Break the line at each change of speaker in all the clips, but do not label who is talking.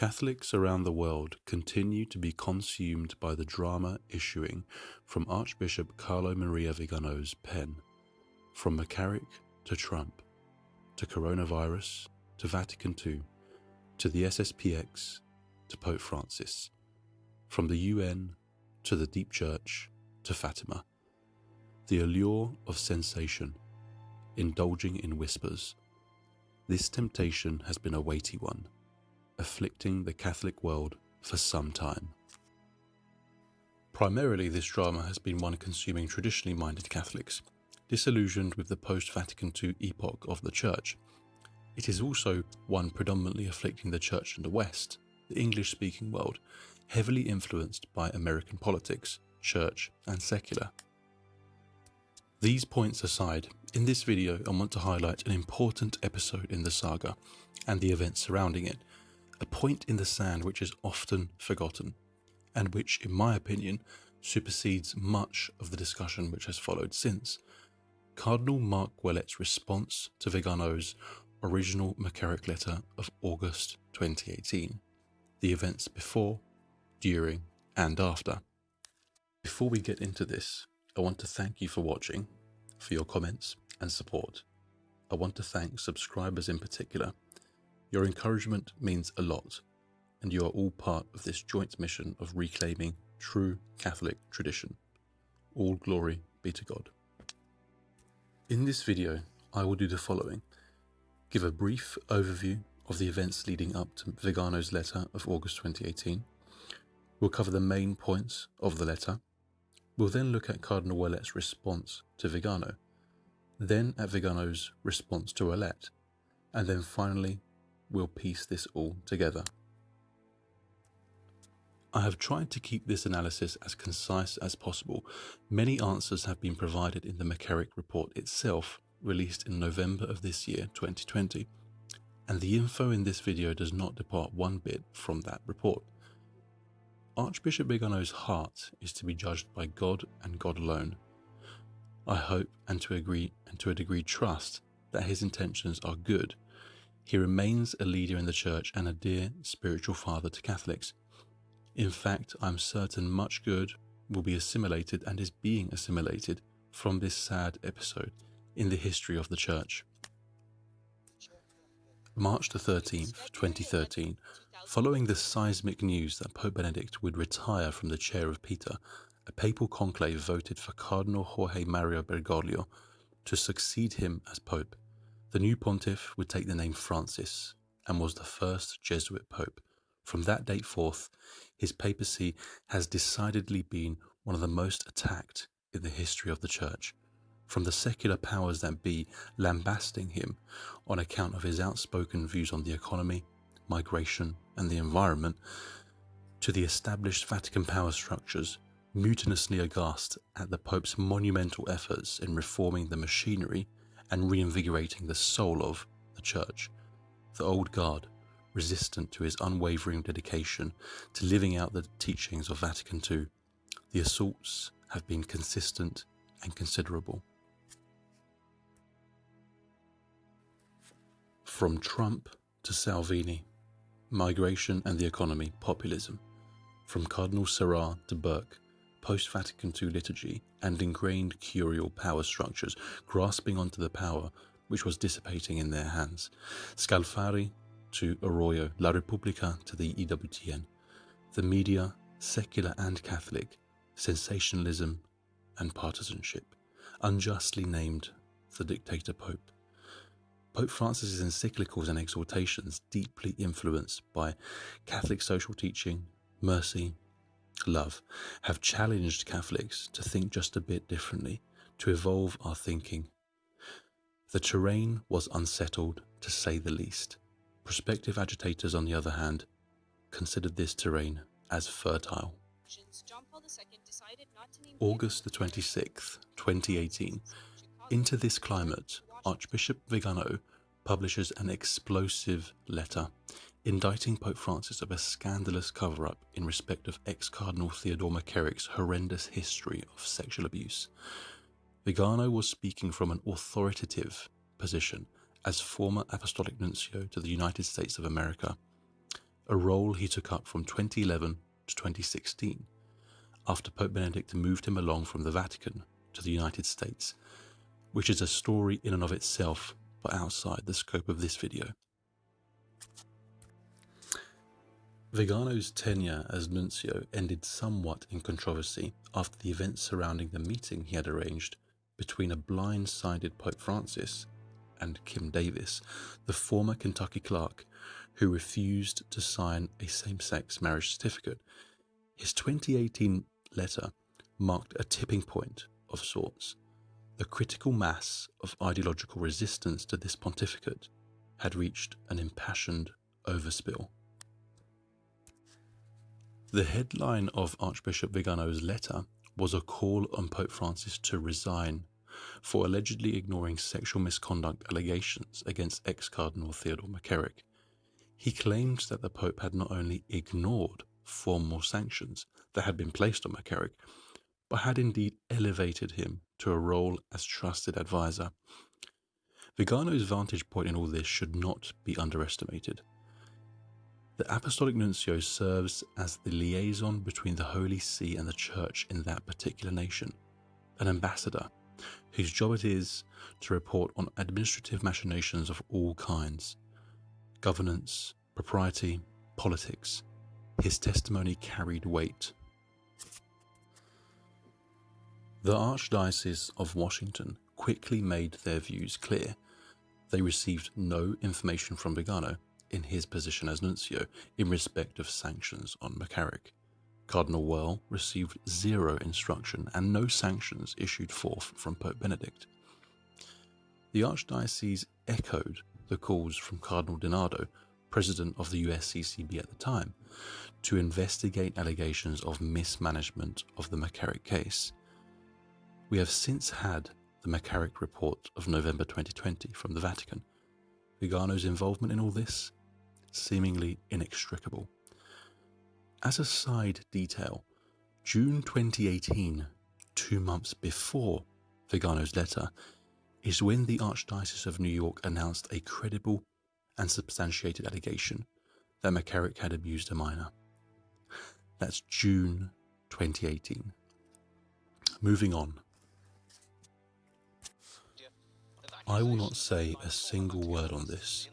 Catholics around the world continue to be consumed by the drama issuing from Archbishop Carlo Mario Vigano's pen. From McCarrick to Trump, to coronavirus, to Vatican II, to the SSPX, to Pope Francis. From the UN to the Deep Church to Fatima. The allure of sensation, indulging in whispers. This temptation has been a weighty one, afflicting the Catholic world for some time. Primarily, this drama has been one consuming traditionally minded Catholics, disillusioned with the post-Vatican II epoch of the Church. It is also one predominantly afflicting the Church in the West, the English-speaking world, heavily influenced by American politics, church and secular. These points aside, in this video I want to highlight an important episode in the saga and the events surrounding it, a point in the sand which is often forgotten, and which, in my opinion, supersedes much of the discussion which has followed since. Cardinal Marc Ouellet's response to Vigano's original McCarrick letter of August 2018, the events before, during and after. Before we get into this, I want to thank you for watching, for your comments and support. I want to thank subscribers in particular. Your encouragement means a lot, and you are all part of this joint mission of reclaiming true Catholic tradition. All glory be to God. In this video, I will do the following. Give a brief overview of the events leading up to Vigano's letter of August 2018. We'll cover the main points of the letter. We'll then look at Cardinal Ouellet's response to Vigano, then at Vigano's response to Ouellet, and then finally we'll piece this all together. I have tried to keep this analysis as concise as possible. Many answers have been provided in the McCarrick Report itself, released in November of this year, 2020, and the info in this video does not depart one bit from that report. Archbishop Vigano's heart is to be judged by God and God alone. I hope and to a degree trust that his intentions are good. He remains a leader in the Church and a dear spiritual father to Catholics. In fact, I'm certain much good will be assimilated and is being assimilated from this sad episode in the history of the Church. March the 13th, 2013, following the seismic news that Pope Benedict would retire from the chair of Peter, a papal conclave voted for Cardinal Jorge Mario Bergoglio to succeed him as Pope. The new pontiff would take the name Francis and was the first Jesuit Pope. From that date forth, his papacy has decidedly been one of the most attacked in the history of the Church. From the secular powers that be lambasting him on account of his outspoken views on the economy, migration and the environment, to the established Vatican power structures mutinously aghast at the Pope's monumental efforts in reforming the machinery and reinvigorating the soul of the Church. The old guard, resistant to his unwavering dedication to living out the teachings of Vatican II, the assaults have been consistent and considerable. From Trump to Salvini, migration and the economy, populism. From Cardinal Sarah to Burke, post-Vatican II liturgy and ingrained curial power structures grasping onto the power which was dissipating in their hands. Scalfari to Arroyo, La Repubblica to the EWTN. The media, secular and Catholic, sensationalism and partisanship, unjustly named the dictator Pope. Pope Francis's encyclicals and exhortations, deeply influenced by Catholic social teaching, mercy, love, have challenged Catholics to think just a bit differently, to evolve our thinking. The terrain was unsettled, to say the least. Prospective agitators, on the other hand, considered this terrain as fertile. August the 26th, 2018. Into this climate, Archbishop Vigano publishes an explosive letter indicting Pope Francis of a scandalous cover-up in respect of ex-Cardinal Theodore McCarrick's horrendous history of sexual abuse. Vigano was speaking from an authoritative position as former Apostolic Nuncio to the United States of America. a role he took up from 2011 to 2016, after Pope Benedict moved him along from the Vatican to the United States, which is a story in and of itself, but outside the scope of this video. Vigano's tenure as nuncio ended somewhat in controversy after the events surrounding the meeting he had arranged between a blind-sided Pope Francis and Kim Davis, the former Kentucky clerk who refused to sign a same-sex marriage certificate. His 2018 letter marked a tipping point of sorts. The critical mass of ideological resistance to this pontificate had reached an impassioned overspill. The headline of Archbishop Vigano's letter was a call on Pope Francis to resign for allegedly ignoring sexual misconduct allegations against ex-Cardinal Theodore McCarrick. He claimed that the Pope had not only ignored formal sanctions that had been placed on McCarrick, but had indeed elevated him to a role as trusted advisor. Vigano's vantage point in all this should not be underestimated. The Apostolic Nuncio serves as the liaison between the Holy See and the Church in that particular nation, an ambassador whose job it is to report on administrative machinations of all kinds, governance, propriety, politics. His testimony carried weight. The Archdiocese of Washington quickly made their views clear. They received no information from Vigano in his position as nuncio in respect of sanctions on McCarrick. Cardinal Ouellet received zero instruction and no sanctions issued forth from Pope Benedict. The Archdiocese echoed the calls from Cardinal Donado, president of the USCCB at the time, to investigate allegations of mismanagement of the McCarrick case. We have since had the McCarrick Report of November 2020 from the Vatican. Vigano's involvement in all this, seemingly inextricable. As a side detail, June 2018, 2 months before Vigano's letter, is when the Archdiocese of New York announced a credible and substantiated allegation that McCarrick had abused a minor. That's June 2018. Moving on. I will not say a single word on this.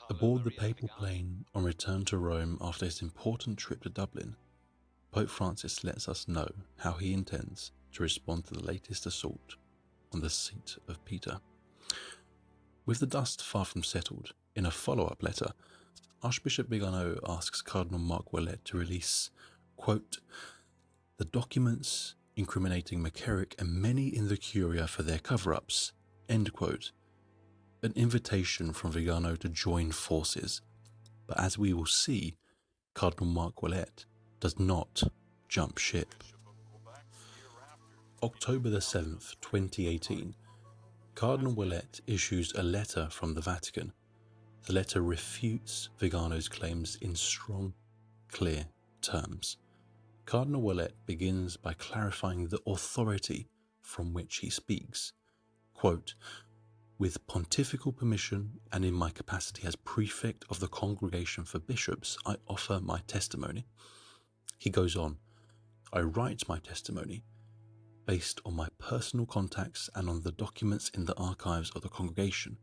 Aboard the papal plane on return to Rome after his important trip to Dublin, Pope Francis lets us know how he intends to respond to the latest assault on the seat of Peter. With the dust far from settled, in a follow-up letter, Archbishop Vigano asks Cardinal Marc Ouellet to release, quote, the documents incriminating McCarrick and many in the Curia for their cover-ups, end quote. An invitation from Vigano to join forces, but as we will see, Cardinal Marc Ouellet does not jump ship. October the 7th, 2018, Cardinal Ouellet issues a letter from the Vatican. The letter refutes Vigano's claims in strong, clear terms. Cardinal Ouellet begins by clarifying the authority from which he speaks. Quote, with pontifical permission and in my capacity as prefect of the Congregation for Bishops, I offer my testimony. He goes on, I write my testimony based on my personal contacts and on the documents in the archives of the congregation,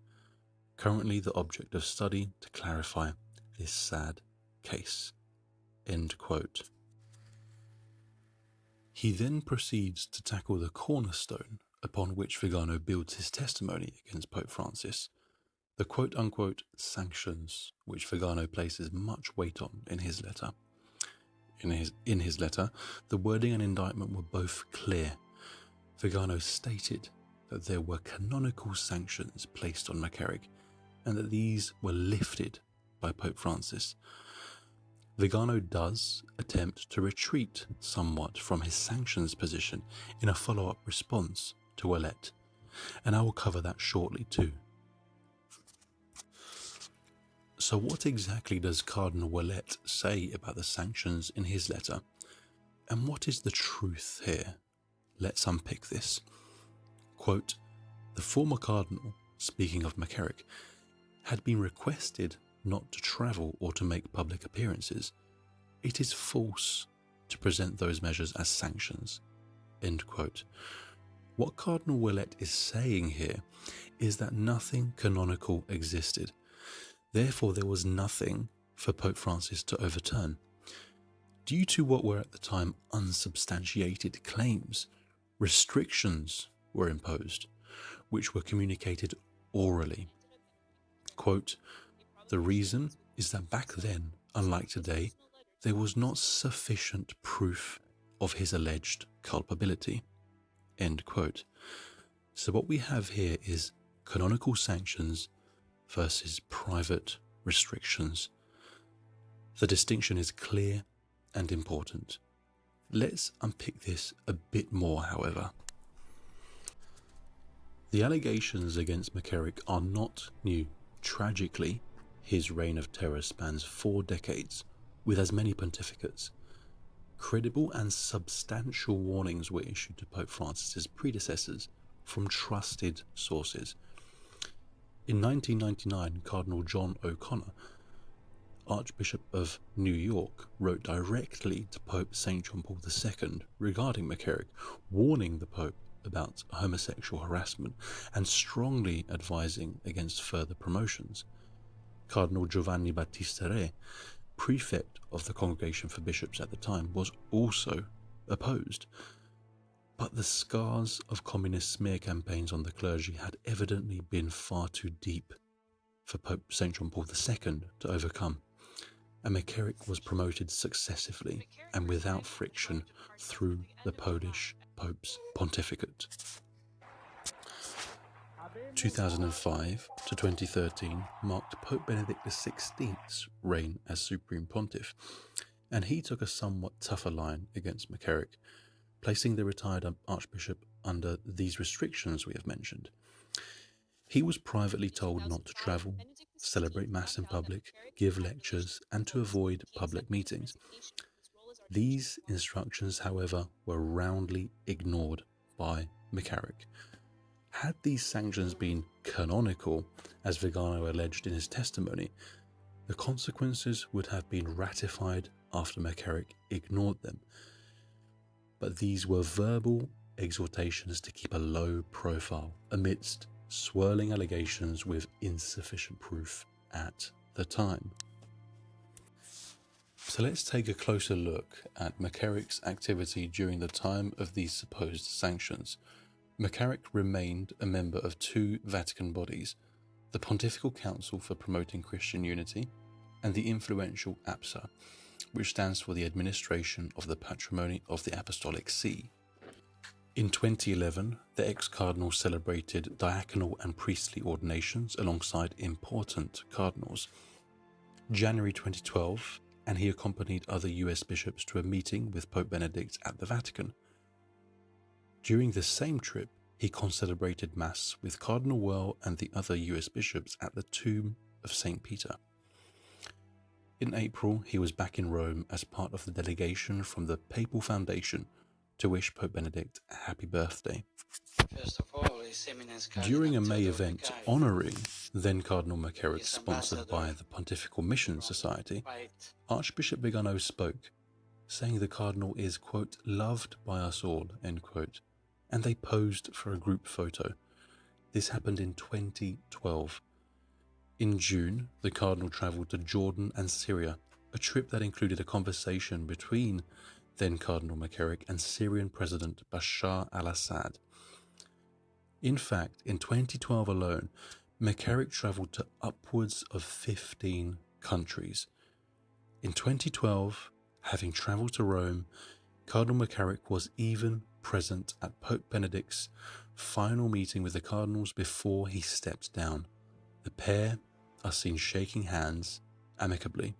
currently the object of study to clarify this sad case. End quote. He then proceeds to tackle the cornerstone upon which Vigano builds his testimony against Pope Francis, the quote-unquote sanctions which Vigano places much weight on in his letter. In his letter, the wording and indictment were both clear. Vigano stated that there were canonical sanctions placed on McCarrick and that these were lifted by Pope Francis. Vigano does attempt to retreat somewhat from his sanctions position in a follow-up response to Ouellet, and I will cover that shortly too. So what exactly does Cardinal Ouellet say about the sanctions in his letter, and what is the truth here? Let's unpick this. Quote, the former cardinal, speaking of McCarrick, had been requested not to travel or to make public appearances, it is false to present those measures as sanctions." End quote. What Cardinal Ouellet is saying here is that nothing canonical existed. Therefore, there was nothing for Pope Francis to overturn. Due to what were at the time unsubstantiated claims, restrictions were imposed, which were communicated orally. Quote, "The reason is that back then, unlike today, there was not sufficient proof of his alleged culpability." End quote. So what we have here is canonical sanctions versus private restrictions. The distinction is clear and important. Let's unpick this a bit more, however. The allegations against McCarrick are not new. Tragically, his reign of terror spans 4 decades, with as many pontificates. Credible and substantial warnings were issued to Pope Francis's predecessors from trusted sources. In 1999, Cardinal John O'Connor, Archbishop of New York, wrote directly to Pope St. John Paul II regarding McCarrick, warning the Pope about homosexual harassment and strongly advising against further promotions. Cardinal Giovanni Battista Re, prefect of the Congregation for Bishops at the time, was also opposed. But the scars of communist smear campaigns on the clergy had evidently been far too deep for Pope St. John Paul II to overcome, and McCarrick was promoted successively and without friction through the Polish Pope's pontificate. 2005 to 2013 marked Pope Benedict XVI's reign as Supreme Pontiff, and he took a somewhat tougher line against McCarrick, placing the retired Archbishop under these restrictions we have mentioned. He was privately told not to travel, celebrate Mass in public, give lectures, and to avoid public meetings. These instructions, however, were roundly ignored by McCarrick. Had these sanctions been canonical, as Vigano alleged in his testimony, the consequences would have been ratified after McCarrick ignored them. But these were verbal exhortations to keep a low profile amidst swirling allegations with insufficient proof at the time. So let's take a closer look at McCarrick's activity during the time of these supposed sanctions. McCarrick remained a member of 2 Vatican bodies, the Pontifical Council for Promoting Christian Unity and the influential APSA, which stands for the Administration of the Patrimony of the Apostolic See. In 2011, the ex-cardinal celebrated diaconal and priestly ordinations alongside important cardinals. January 2012, and he accompanied other US bishops to a meeting with Pope Benedict at the Vatican. During this same trip, he concelebrated Mass with Cardinal Ouellet and the other US bishops at the tomb of St. Peter. In April, he was back in Rome as part of the delegation from the Papal Foundation to wish Pope Benedict a happy birthday. During a May event honouring then Cardinal McCarrick, sponsored by the Pontifical Mission Society, Archbishop Vigano spoke, saying the Cardinal is, quote, "loved by us all," end quote, and they posed for a group photo. This happened in 2012. In June, the Cardinal travelled to Jordan and Syria, a trip that included a conversation between then Cardinal McCarrick and Syrian President Bashar al-Assad. In fact, in 2012 alone, McCarrick travelled to upwards of 15 countries. In 2012, having travelled to Rome, Cardinal McCarrick was even present at Pope Benedict's final meeting with the cardinals before he stepped down. The pair are seen shaking hands amicably.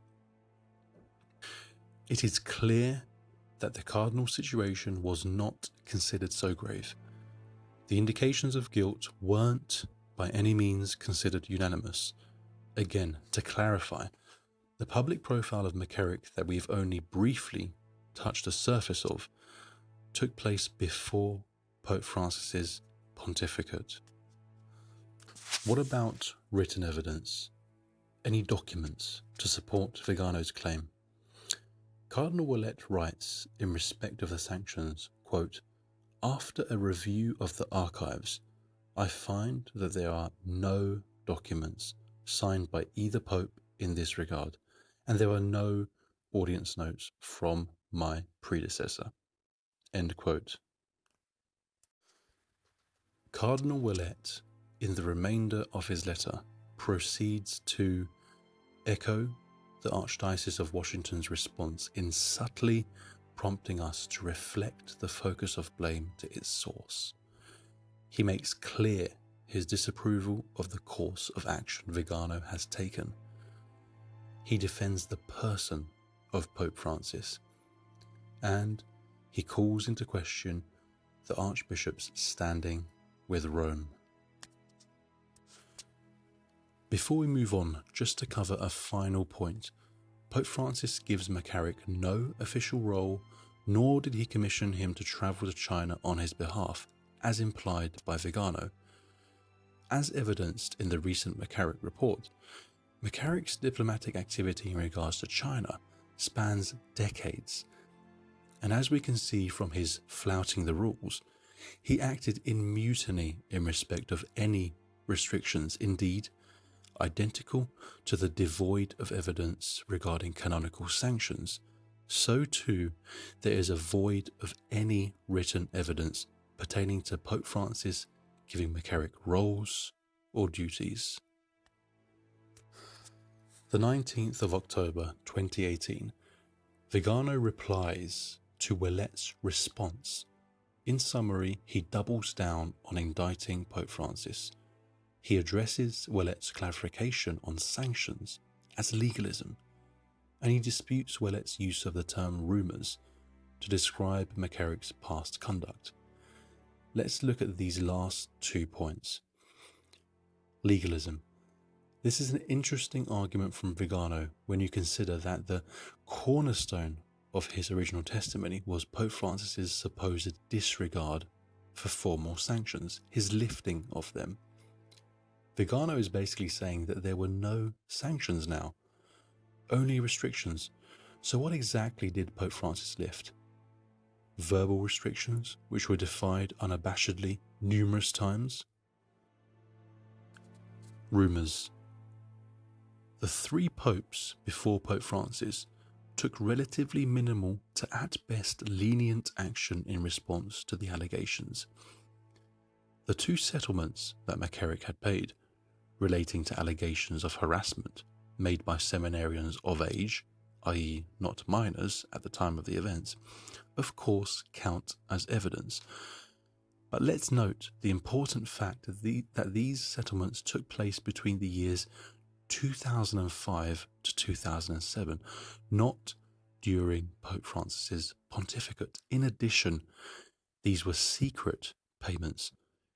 It is clear that the cardinal situation was not considered so grave. The indications of guilt weren't by any means considered unanimous. Again, to clarify, the public profile of McCarrick that we've only briefly touched the surface of took place before Pope Francis's pontificate. What about written evidence? any documents to support Vigano's claim. Cardinal Ouellet writes in respect of the sanctions, quote, "After a review of the archives, I find that there are no documents signed by either pope in this regard, and there are no audience notes from my predecessor." End quote. Cardinal Ouellet, in the remainder of his letter, proceeds to echo the Archdiocese of Washington's response in subtly prompting us to reflect the focus of blame to its source. He makes clear his disapproval of the course of action Vigano has taken. He defends the person of Pope Francis, and he calls into question the Archbishop's standing with Rome. Before we move on, just to cover a final point, Pope Francis gives McCarrick no official role, nor did he commission him to travel to China on his behalf, as implied by Vigano. As evidenced in the recent McCarrick Report, McCarrick's diplomatic activity in regards to China spans decades, and as we can see from his flouting the rules, he acted in mutiny in respect of any restrictions, indeed identical to the devoid of evidence regarding canonical sanctions. So too, there is a void of any written evidence pertaining to Pope Francis giving McCarrick roles or duties. The 19th of October 2018, Vigano replies to Ouellet's response. In summary, he doubles down on indicting Pope Francis. He addresses Ouellet's clarification on sanctions as legalism, and he disputes Ouellet's use of the term rumours to describe McCarrick's past conduct. Let's look at these last 2 points. Legalism. This is an interesting argument from Vigano when you consider that the cornerstone of his original testimony was Pope Francis's supposed disregard for formal sanctions, his lifting of them. Vigano is basically saying that there were no sanctions now, only restrictions. So what exactly did Pope Francis lift? Verbal restrictions, which were defied unabashedly numerous times? Rumours. The 3 popes before Pope Francis took relatively minimal to at best lenient action in response to the allegations. The 2 settlements that McCarrick had paid, relating to allegations of harassment made by seminarians of age, i.e. not minors at the time of the events, of course count as evidence. But let's note the important fact that these settlements took place between the years 2005 to 2007, not during Pope Francis's pontificate. In addition, these were secret payments.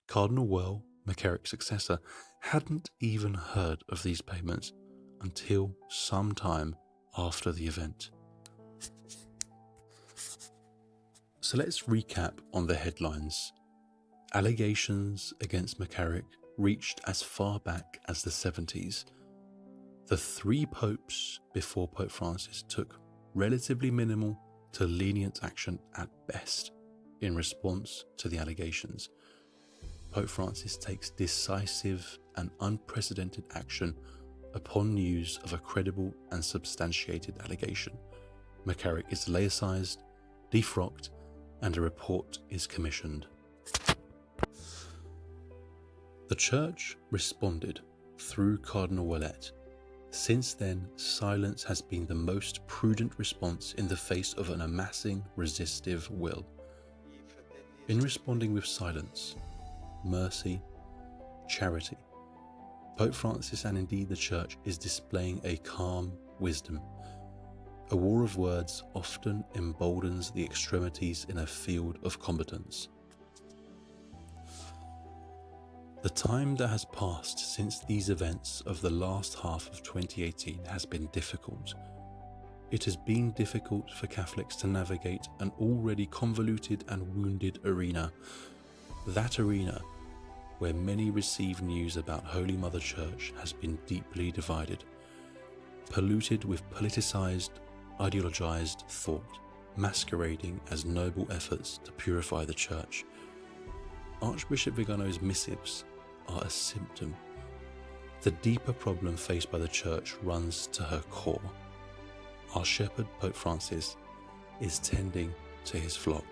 Cardinal Ouellet, McCarrick's successor, hadn't even heard of these payments until some time after the event. So let's recap on the headlines. Allegations against McCarrick reached as far back as the 70s. The 3 popes before Pope Francis took relatively minimal to lenient action at best in response to the allegations. Pope Francis takes decisive and unprecedented action upon news of a credible and substantiated allegation. McCarrick is laicized, defrocked, and a report is commissioned. The Church responded through Cardinal Ouellet. Since then, silence has been the most prudent response in the face of an amassing resistive will. In responding with silence, mercy, charity, Pope Francis and indeed the Church is displaying a calm wisdom. A war of words often emboldens the extremities in a field of combatants. The time that has passed since these events of the last half of 2018 has been difficult. It has been difficult for Catholics to navigate an already convoluted and wounded arena. That arena where many receive news about Holy Mother Church has been deeply divided. polluted with politicized, ideologized thought, masquerading as noble efforts to purify the Church. Archbishop Vigano's missives are a symptom. The deeper problem faced by the Church runs to her core. Our shepherd, Pope Francis, is tending to his flock.